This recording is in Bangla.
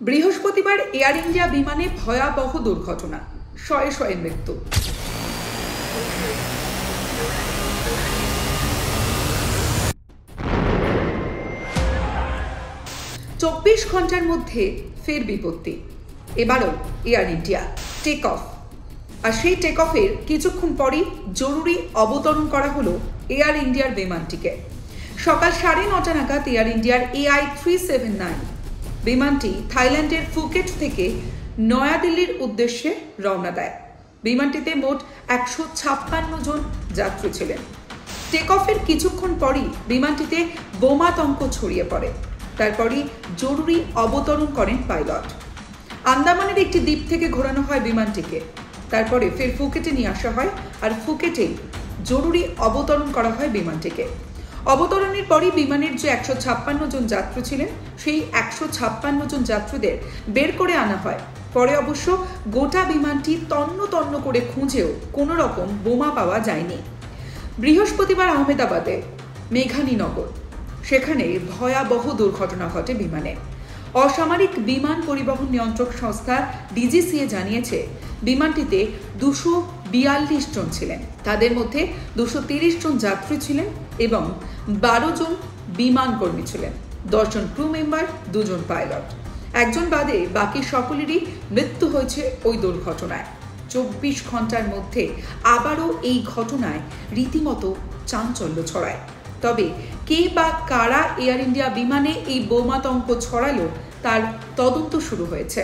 বৃহস্পতিবার এয়ার ইন্ডিয়া বিমানে ভয়াবহ দুর্ঘটনা, শয়ে শয়ে মৃত্যু। চব্বিশ ঘন্টার মধ্যে ফের বিপত্তি। এবারও এয়ার ইন্ডিয়া টেক অফ, আর সেই টেক অফের কিছুক্ষণ পরই জরুরি অবতরণ করা হলো এয়ার ইন্ডিয়ার বিমানটিকে। সকাল 9:30 নাগাদ এয়ার ইন্ডিয়ার AI379 বিমানটি থাইল্যান্ডের ফুকেট থেকে নয়াদিল্লির উদ্দেশ্যে রওনা দেয়। বিমানটিতে মোট 156 জন যাত্রী ছিলেন। টেক অফের কিছুক্ষণ পরই বিমানটিতে বোমাতঙ্ক ছড়িয়ে পড়ে। তারপরই জরুরি অবতরণ করেন পাইলট। আন্দামানের একটি দ্বীপ থেকে ঘোরানো হয় বিমানটিকে। তারপরে ফের ফুকেটে নিয়ে আসা হয়, আর ফুকেটেই জরুরি অবতরণ করা হয় বিমানটিকে। অবতরণের পরই বিমানের যে 156 জন যাত্রী ছিলেন, সেই 156 জন যাত্রীদের বের করে আনা হয়। পরে অবশ্য গোটা বিমানটি তন্ন তন্ন করে খুঁজেও কোনো রকম বোমা পাওয়া যায়নি। বৃহস্পতিবার আহমেদাবাদে মেঘানীনগর, সেখানে ভয়াবহ দুর্ঘটনা ঘটে বিমানে। অসামরিক বিমান পরিবহন নিয়ন্ত্রক সংস্থা DGCA জানিয়েছে, বিমানটিতে 242 জন ছিলেন। তাদের মধ্যে 230 জন যাত্রী ছিলেন এবং 12 জন বিমান কর্মী ছিলেন, 10 জন ক্রু মেম্বার, 2 জন পাইলট। একজন বাদে বাকি সকলেরই মৃত্যু হয়েছে ওই দুর্ঘটনায়। 24 ঘন্টার মধ্যে আবারও এই ঘটনায় রীতিমতো চাঞ্চল্য ছড়ায়। তবে কে বা কারা এয়ার ইন্ডিয়া বিমানে এই বোমাতঙ্ক ছড়ালো, তার তদন্ত শুরু হয়েছে।